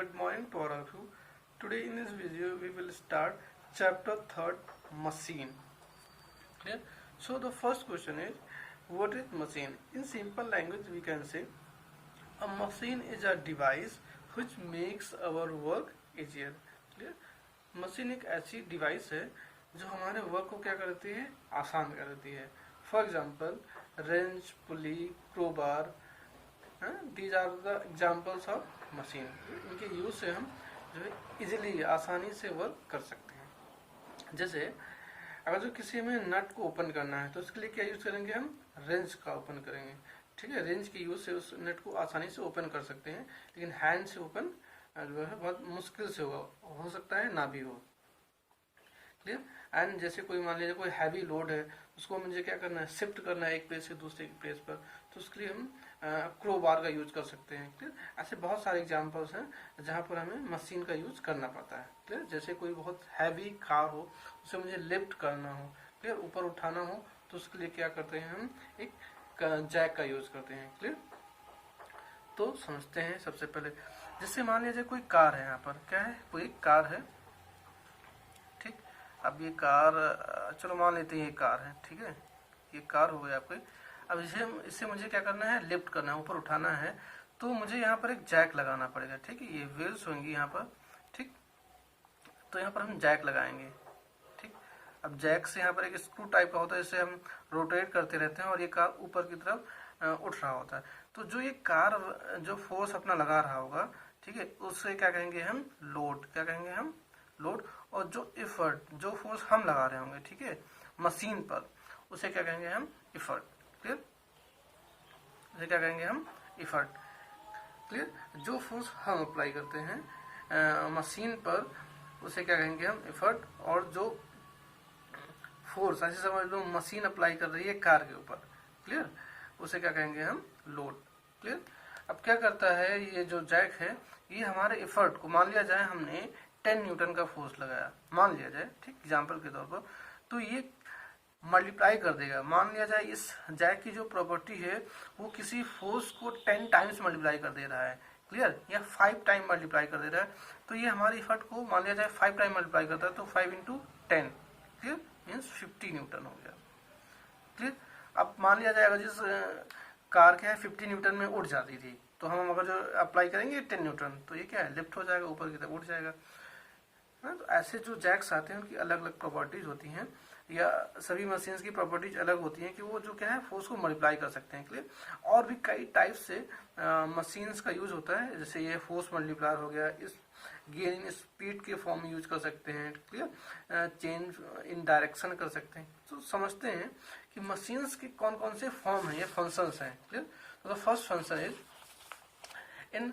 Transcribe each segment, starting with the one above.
Good morning to all of you. Today in this video we will start chapter 3rd machine. Clear? So the first question is, what is machine? In simple language we can say a machine is a device which makes our work easier. Clear? Machine एक ऐसी device है जो हमारे work को क्या करती है, आसान कर देती है. For example wrench, pulley, crowbar, these are the examples of machine. इनके यूज से हम जो है इजीली आसानी से वर्क कर सकते हैं. जैसे अगर जो किसी में नट को ओपन करना है तो उसके लिए क्या यूज करेंगे, हम रेंच का ओपन करेंगे. ठीक है, रेंच के यूज से उस नट को आसानी से ओपन कर सकते हैं, लेकिन हैंड से ओपन जो है बहुत मुश्किल से हो सकता है ना भी हो. क्लियर. एंड जैसे कोई मान लीजिए कोई हैवी लोड है, उसको मुझे क्या करना है, शिफ्ट करना है एक प्लेस से दूसरे प्लेस पर, तो उसके लिए हम क्रोबार का यूज कर सकते हैं. क्लियर. ऐसे बहुत सारे एग्जांपल्स हैं जहां पर हमें मशीन का यूज करना पड़ता है. क्लियर. जैसे कोई बहुत हैवी कार हो, उसे मुझे लिफ्ट करना हो, क्लियर, ऊपर उठाना हो, तो उसके लिए क्या करते हैं, हम एक जैक का यूज करते हैं. क्लियर. तो समझते हैं सबसे पहले. जैसे मान लीजिए कोई कार है, यहाँ पर क्या है, कोई कार है. ठीक. अब ये कार, चलो मान लेते हैं ये कार है. ठीक है, ये कार हो गया आपके. अब इससे मुझे क्या करना है, लिफ्ट करना है, ऊपर उठाना है, तो मुझे यहाँ पर एक जैक लगाना पड़ेगा. ठीक है, ये व्हील्स होंगी यहाँ पर. ठीक. तो यहाँ पर हम जैक लगाएंगे. ठीक. अब जैक से यहाँ पर एक स्क्रू टाइप का होता है, जिससे हम रोटेट करते रहते हैं और ये कार ऊपर की तरफ उठ रहा होता है. तो जो ये कार जो फोर्स अपना लगा रहा होगा, ठीक है, उससे क्या कहेंगे हम, लोड. क्या कहेंगे हम, लोड. और जो इफर्ट, जो फोर्स हम लगा रहे होंगे, ठीक है, मशीन पर, उसे क्या कहेंगे हम, इफर्ट. क्लियर. उसे क्या कहेंगे हम, इफर्ट. क्लियर. जो फोर्स हम अप्लाई करते हैं मशीन पर, उसे क्या कहेंगे हम, इफर्ट. और जो फोर्स, ऐसे समझ लो मशीन अप्लाई कर रही है कार के ऊपर, क्लियर, उसे क्या कहेंगे हम, लोड. क्लियर. अब क्या करता है ये जो जैक है, ये हमारे इफर्ट को, मान लिया जाए हमने 10 न्यूटन का फोर्स लगाया, मान लिया जाए, ठीक, एग्जांपल के तौर पर, तो ये मल्टीप्लाई कर देगा. मान लिया जाए इस जैक की जो प्रॉपर्टी है वो किसी फोर्स को 10 टाइम्स मल्टीप्लाई कर दे रहा है. क्लियर. या 5 टाइम मल्टीप्लाई कर दे रहा है, तो ये हमारे इफर्ट को मान लिया जाए 5 टाइम मल्टीप्लाई करता है, तो 5 × 10, क्लियर, मीन्स 50 न्यूटन हो गया. क्लियर. अब मान लिया जाए अगर जिस कार क्या है 50 न्यूटन में उठ जाती थी, तो हम अगर जो अप्लाई करेंगे 10 न्यूटन, तो ये क्या है, लिफ्ट हो जाएगा, ऊपर की तरफ उठ जाएगा. तो ऐसे जो जैक्स आते हैं उनकी अलग अलग प्रॉपर्टीज होती हैं, या सभी मशीन्स की प्रॉपर्टीज अलग होती हैं कि वो जो क्या है फोर्स को मल्टीप्लाई कर सकते हैं. क्लियर. और भी कई टाइप से मशीन्स का यूज होता है, जैसे ये फोर्स मल्टीप्लायर हो गया, इस गेन इन स्पीड के फॉर्म में यूज कर सकते हैं. क्लियर. चेंज इन डायरेक्शन कर सकते हैं. तो समझते हैं कि मशीन्स के कौन कौन से फॉर्म हैं, ये फंक्शंस हैं. क्लियर. तो the first function is in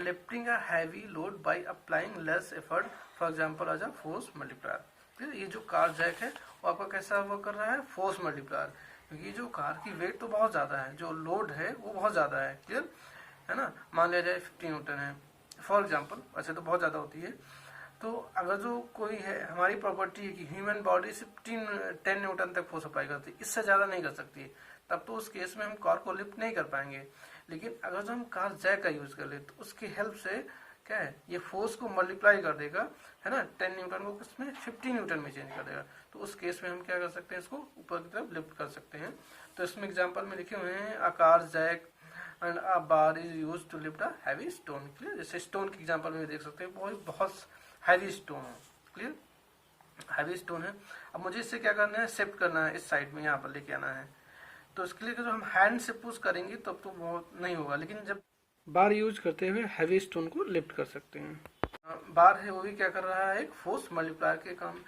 lifting a heavy load by applying less effort, for example as a force multiplier. ये जो कार जैक है वो आपका कैसा वर्क कर रहा है, फोर्स मल्टीप्लायर. क्योंकि जो कार की वेट तो बहुत ज्यादा है, जो लोड है वो बहुत ज्यादा है. क्लियर है ना. मान लिया जाए 50 न्यूटन है फॉर एग्जांपल, वैसे तो बहुत ज्यादा होती है. तो अगर जो कोई है, हमारी प्रॉपर्टी है कि ह्यूमन बॉडी से 10 न्यूटन तक फोर्स अप्लाई करती है, इससे ज्यादा नहीं कर सकती, तब तो उस केस में हम कार को लिफ्ट नहीं कर पाएंगे. लेकिन अगर जो हम कार जैक का यूज कर ले, तो उसकी हेल्प से क्या है, ये फोर्स को मल्टीप्लाई कर देगा, है ना, 10 न्यूटन को किसमें 50 न्यूटन में चेंज कर देगा. तो उस केस में हम क्या कर सकते हैं, इसको ऊपर की तरफ लिफ्ट कर सकते हैं. तो इसमें एग्जांपल में लिखे हुए हैं, a car jack and a bar is used to lift a heavy stone. Clear. जैसे स्टोन के एग्जांपल में देख सकते हैं, बहुत हैवी स्टोन है. क्लियर. हैवी स्टोन है. अब मुझे इससे क्या करना है, शिफ्ट करना है, इस साइड में यहाँ पर लेके आना है. तो इसके लिए जो हम हैंड से पुश करेंगे तब तो बहुत नहीं होगा, लेकिन जब बार यूज करते हुए हैवी स्टोन को लिफ्ट कर सकते हैं. बार है वो भी क्या कर रहा है, एक फोर्स मल्टीप्लायर के काम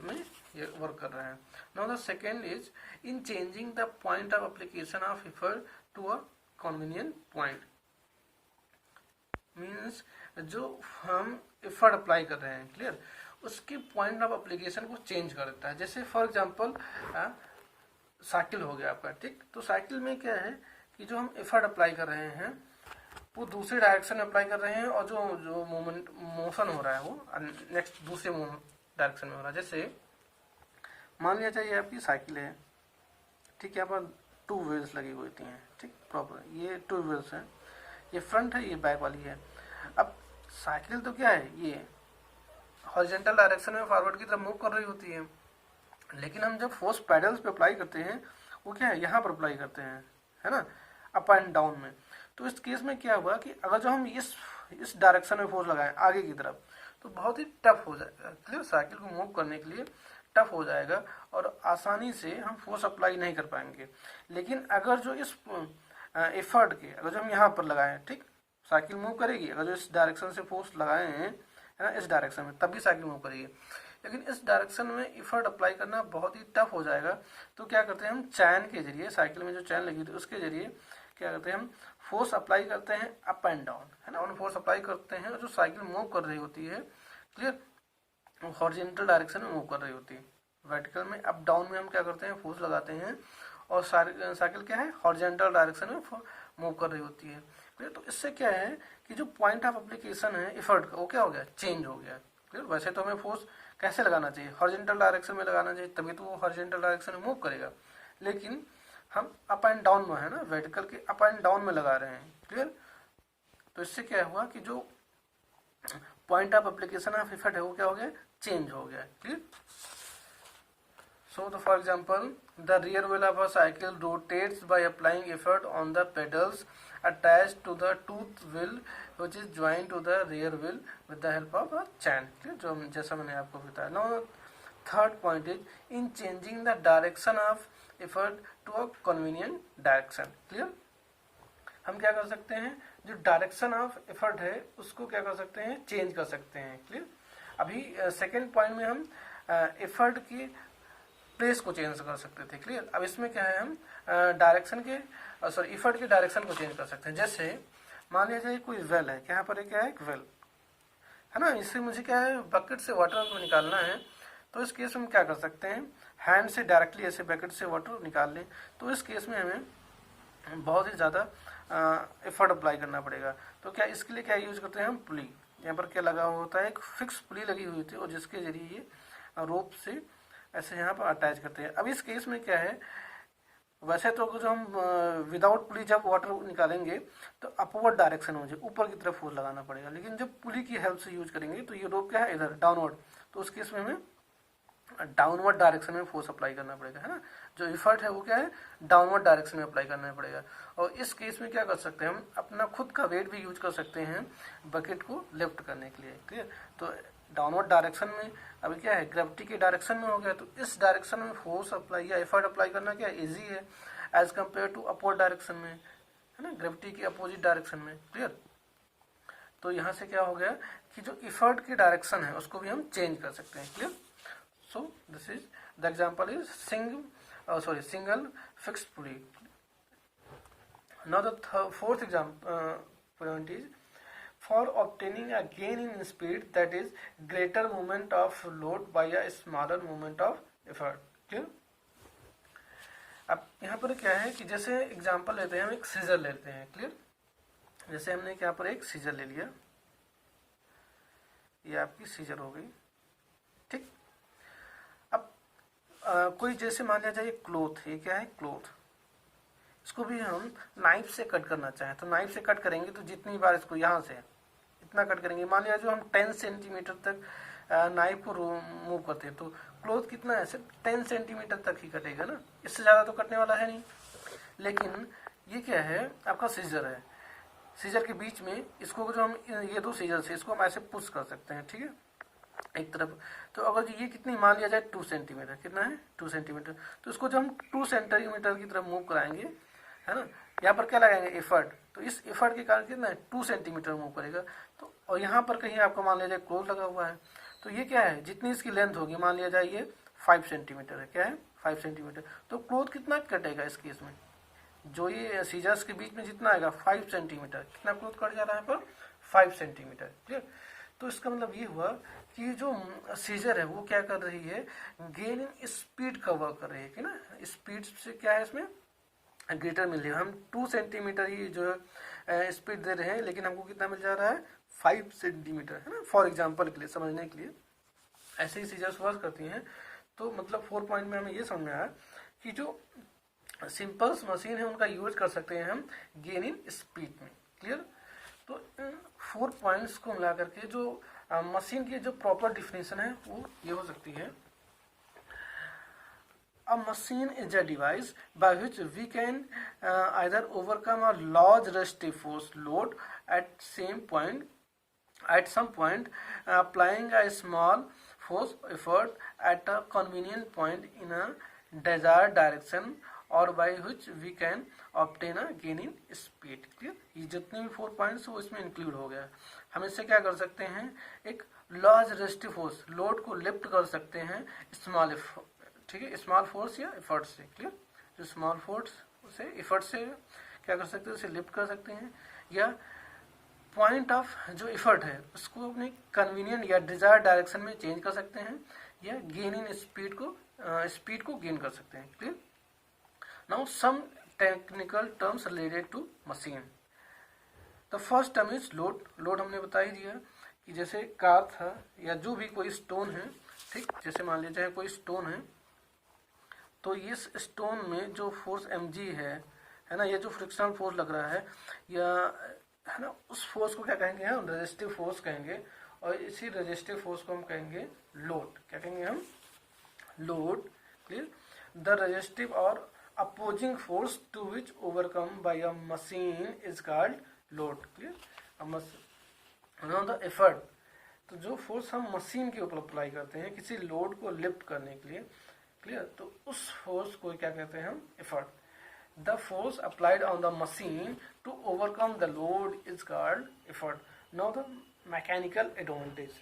में ये वर्क कर रहा है. Now the second is in changing the point of application of effort to a convenient point. Means जो हम इफर्ट अप्लाई कर रहे हैं, क्लियर, उसके पॉइंट ऑफ एप्लीकेशन को चेंज कर देता है. जैसे फॉर एग्जाम्पल साइकिल हो गया आपका. ठीक. तो साइकिल में क्या है कि जो हम एफर्ट अप्लाई कर रहे हैं वो दूसरे डायरेक्शन में अप्लाई कर रहे हैं, और जो मूवमेंट मोशन हो रहा है वो नेक्स्ट दूसरे डायरेक्शन में हो रहा है. जैसे मान लिया जाए ये आपकी साइकिल है. ठीक. यहाँ पर 2 व्हील्स लगी हुई थी हैं. ठीक. प्रॉपर ये 2 व्हील्स हैं, ये फ्रंट है, ये बैक वाली है. अब साइकिल तो क्या है, ये हॉरिजॉन्टल डायरेक्शन में फॉरवर्ड की तरफ मूव कर रही होती है, लेकिन हम जब फोर्स पैडल्स पे अप्लाई करते हैं वो क्या है, यहाँ पर अप्लाई करते हैं, है ना, अप एंड डाउन में। तो इस केस में क्या हुआ कि अगर जो हम इस डायरेक्शन में फोर्स लगाएं आगे की तरफ, तो बहुत ही टफ हो जाएगा, क्लियर, साइकिल को मूव करने के लिए टफ हो जाएगा और आसानी से हम फोर्स अप्लाई नहीं कर पाएंगे। लेकिन अगर जो इस एफर्ट के अगर जो हम यहाँ पर लगाएं, ठीक, साइकिल मूव करेगी, अगर जो इस डायरेक्शन से फोर्स लगाए हैं, है ना, इस डायरेक्शन में, तभी साइकिल मूव करेगी। लेकिन इस डायरेक्शन में इफर्ट अप्लाई करना बहुत ही टफ हो जाएगा। तो क्या करते हैं हम, चैन के जरिए, साइकिल में जो चैन लगी होती है उसके जरिए क्या करते हैं हम, फोर्स अप्लाई करते हैं अप एंड डाउन, है ना, फोर्स अप्लाई करते हैं और जो साइकिल मूव कर रही होती है, क्लियर, हॉरिजॉन्टल डायरेक्शन में मूव कर रही होती है। वर्टिकल में अप डाउन में हम क्या करते हैं, फोर्स लगाते हैं और साइकिल क्या है, हॉरिजॉन्टल डायरेक्शन में मूव कर रही होती है। क्लियर, तो इससे क्या है कि जो पॉइंट ऑफ एप्लीकेशन है इफर्ट का, वो क्या हो गया, चेंज हो गया। क्लियर, वैसे तो हमें फोर्स कैसे लगाना चाहिए, हॉरिजॉन्टल डायरेक्शन में लगाना चाहिए, तभी तो वो हॉरिजॉन्टल डायरेक्शन में मूव करेगा। लेकिन हम अप एंड डाउन में, है ना, वर्टिकल के अप एंड डाउन में लगा रहे हैं। क्लियर, तो इससे क्या हुआ कि जो point of application of effort है वो क्या हो गया, चेंज हो गया। Clear, so for example the rear wheel of a cycle rotates by applying effort on the pedals attached to the tooth wheel which is joined to the rear wheel with the help of a chain। जो जैसा मैंने आपको बताया। now third point is in changing the direction of effort to a convenient direction। clear, हम क्या कर सकते हैं, जो डायरेक्शन ऑफ एफर्ट है उसको क्या कर सकते हैं, चेंज कर सकते हैं। क्लियर, अभी सेकेंड पॉइंट में हम एफर्ट की प्लेस को चेंज कर सकते थे। क्लियर, अब इसमें क्या है, हम डायरेक्शन के सॉरी इफर्ट के डायरेक्शन को चेंज कर सकते हैं। जैसे मान लिया जाए कोई वेल है, यहाँ पर क्या है, एक वेल है ना, इससे मुझे क्या है, बकेट से वाटर को निकालना है। तो इस केस में हम क्या कर सकते हैं, हैंड से डायरेक्टली ऐसे बकेट से वाटर निकाल लें। तो इस केस में हमें बहुत ही ज़्यादा एफर्ट अप्लाई करना पड़ेगा। तो क्या इसके लिए क्या यूज करते हैं हम, पुली। यहाँ पर क्या लगा हुआ होता है, एक फिक्स पुली लगी हुई थी और जिसके जरिए ये रोप से ऐसे यहाँ पर अटैच करते हैं। अब इस केस में क्या है, वैसे तो जो हम विदाउट पुली जब वाटर निकालेंगे तो अपवर्ड डायरेक्शन में मुझे ऊपर की तरफ फोर्स लगाना पड़ेगा, लेकिन जब पुली की हेल्प से यूज करेंगे तो ये रोप क्या है, इधर डाउनवर्ड, तो उस केस में हमें डाउनवर्ड डायरेक्शन में फोर्स अप्लाई करना पड़ेगा, है ना। जो इफर्ट है वो क्या है, डाउनवर्ड डायरेक्शन में अप्लाई करना पड़ेगा। और इस केस में क्या कर सकते हैं, हम अपना खुद का वेट भी यूज कर सकते हैं बकेट को लिफ्ट करने के लिए। क्लियर, तो डाउनवर्ड डायरेक्शन में अभी क्या है, ग्रेविटी के डायरेक्शन में हो गया, तो इस डायरेक्शन में फोर्स अप्लाई या एफर्ट अप्लाई करना क्या इजी है as compare to upward direction में, है ना, ग्रेविटी के अपोजिट डायरेक्शन में। क्लियर, तो यहाँ से क्या हो गया कि जो इफर्ट की डायरेक्शन है उसको भी हम चेंज कर सकते हैं। Clear, so this is the example is single fixed pulley। now the fourth example point is for obtaining a gain in speed that is greater movement of load by a smaller movement of effort। Clear, अब यहाँ पर क्या है कि जैसे example लेते हैं, हम एक सीजर लेते हैं। क्लियर, जैसे हमने यहाँ पर एक सीजर ले लिया, ये आपकी सीजर हो गई, ठीक। कोई जैसे मान लिया जाए क्लोथ, ये क्या है, क्लोथ, इसको भी हम नाइफ से कट करना चाहें तो नाइफ से कट करेंगे, तो जितनी बार इसको यहाँ से इतना कट करेंगे, मान लिया जो हम 10 सेंटीमीटर तक नाइफ को मूव करते हैं, तो क्लोथ कितना है, सिर्फ 10 सेंटीमीटर तक ही कटेगा ना, इससे ज़्यादा तो कटने वाला है नहीं। लेकिन ये क्या है, आपका सीजर है, सीजर के बीच में इसको जो हम ये दो सीजर से इसको हम ऐसे पुश कर सकते हैं, ठीक है, एक तरफ। तो अगर ये कितनी मान लिया जाए 2 सेंटीमीटर, कितना है 2 सेंटीमीटर, तो इसको जब हम 2 सेंटीमीटर की तरफ मूव कराएंगे, है ना, यहाँ पर क्या लगाएंगे, एफर्ट, तो इस एफर्ट के कारण कितना है 2 सेंटीमीटर मूव करेगा। तो और यहाँ पर कहीं आपको मान लिया जाए क्लोज लगा हुआ है, तो ये क्या है, जितनी इसकी लेंथ होगी, मान लिया जाए ये 5 सेंटीमीटर है, क्या है 5 सेंटीमीटर, तो क्लोथ कितना कटेगा इस केस में, जो ये सीजर्स के बीच में जितना आएगा 5 सेंटीमीटर, कितना क्लोथ कट जा रहा है पर 5 सेंटीमीटर। क्लियर, तो इसका मतलब ये हुआ कि जो सीजर है वो क्या कर रही है, गेन इन स्पीड का वर्क कर रही है, कि ना स्पीड से क्या है इसमें ग्रेटर मिल रही है। हम 2 सेंटीमीटर ही जो है स्पीड दे रहे हैं, लेकिन हमको कितना मिल जा रहा है 5 सेंटीमीटर, है ना, फॉर एग्जांपल के लिए, समझने के लिए ऐसे ही सीजर्स वर्क करती हैं। तो मतलब 4 पॉइंट में हमें ये समझ में आया कि जो सिंपल्स मशीन है उनका यूज कर सकते हैं हम गेन इन स्पीड में। क्लियर, तो इन 4 पॉइंट्स को मिला करके जो मशीन की जो प्रॉपर डिफिनेशन है वो ये हो सकती है। A machine is a device by which we can either overcome a large resistive force load at some point, applying a small force effort at a convenient point in a desired direction, or by which we can obtain a gain in speed। Clear? ये जितने भी 4 points वो इसमें include हो गया। हम इससे क्या कर सकते हैं, एक लार्ज रेजिस्टिव फोर्स लोड को लिफ्ट कर सकते हैं स्मॉल, ठीक है, स्मॉल फोर्स या एफर्ट से। क्लियर? जो स्मॉल फोर्स से एफर्ट से क्या कर सकते हैं, उसे लिफ्ट कर सकते हैं, या पॉइंट ऑफ जो एफर्ट है उसको अपने कन्वीनियंट या डिजायर्ड डायरेक्शन में चेंज कर सकते हैं, या गेन इन स्पीड को गेन कर सकते हैं। Clear? Now some technical terms related to machine. The first term is load. Load हमने बता ही दिया कि जैसे कार था या जो भी कोई स्टोन है, ठीक, जैसे मान लीजिए कोई स्टोन है, तो इस स्टोन में जो फोर्स mg है ना, ये जो फ्रिक्शनल फोर्स लग रहा है, या है ना, उस फोर्स को क्या कहेंगे हम, रेजिस्टिव फोर्स कहेंगे, और इसी रेजिस्टिव फोर्स को हम कहेंगे लोड। क्या कहेंगे हम, लोड। क्लियर? द रेजिस्टिव और opposing force to which overcome by a machine is called load. Clear? The effort, तो जो फोर्स हम मशीन के ऊपर अप्लाई करते हैं किसी लोड को लिफ्ट करने के लिए, क्लियर, तो उस फोर्स को क्या कहते हैं हम, effort. The force applied on the machine to overcome the load is called effort. Now the mechanical advantage.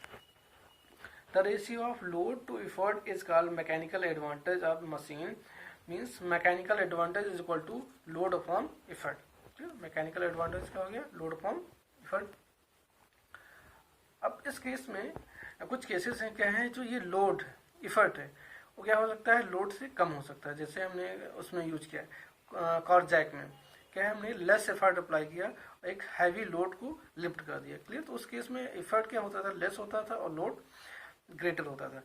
The ratio of load to effort is called mechanical advantage of machine. Means mechanical advantage is equal to load upon effort. Mechanical advantage क्या हो गया, load upon effort. अब इस case में कुछ cases हैं, क्या है, जो ये लोड एफर्ट है वो क्या हो सकता है, लोड से कम हो सकता है। जैसे हमने उसमें यूज किया कॉर्ड जैक में, क्या है, हमने लेस एफर्ट अप्लाई किया, एक हैवी लोड को लिफ्ट कर दिया। क्लियर? तो उस केस में एफर्ट क्या होता था, लेस होता था और लोड ग्रेटर होता था।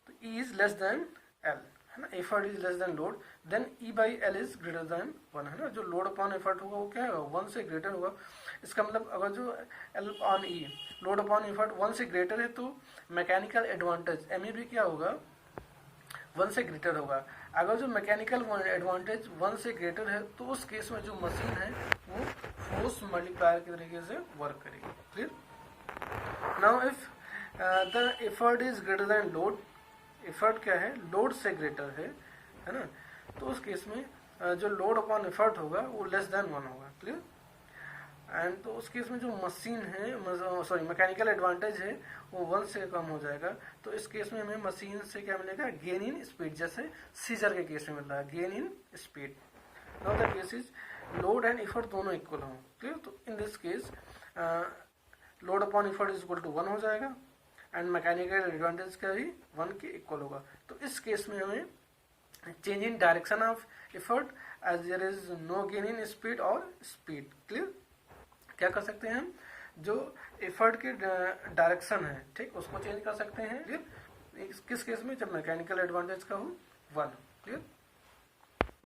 तो E is less than L, है ना, effort is less than load, then E by L is greater than 1, है ना। जो लोड अपॉन एफर्ट होगा वो क्या है, 1 से ग्रेटर होगा। इसका मतलब अगर जो L on E, load upon effort 1 से ग्रेटर है, तो मैकेनिकल एडवांटेज ME भी क्या होगा, 1 से ग्रेटर होगा। अगर जो मैकेनिकल एडवांटेज 1 से ग्रेटर है, तो उस केस में जो मशीन है वो फोर्स मल्टीप्लायर के तरीके से वर्क करेगी। Clear? Now if the effort is greater then load, effort क्या है, लोड से ग्रेटर है ना, तो उस केस में जो लोड अपॉन एफर्ट होगा वो लेस देन 1 होगा। क्लियर? एंड तो उस केस में जो मशीन है, सॉरी मैकेनिकल एडवांटेज है वो 1 से कम हो जाएगा। तो इस केस में हमें मशीन से क्या मिलेगा, गेन इन स्पीड, जैसे सीजर के केस में मिल रहा है gain in speed. Now the case is load and effort दोनों इक्वल हों। क्लियर? तो in this case load upon effort is equal to 1 हो जाएगा, एंड मैकेनिकल एडवांटेज का भी 1 के इक्वल होगा। तो इस केस में हमें change in direction of effort as there is no gain in speed और स्पीड। क्लियर? क्या कर सकते हैं हम, जो एफर्ट के डायरेक्शन है, ठीक, उसको चेंज कर सकते हैं। क्लियर? किस केस में, जब मैकेनिकल एडवांटेज का हो 1। क्लियर?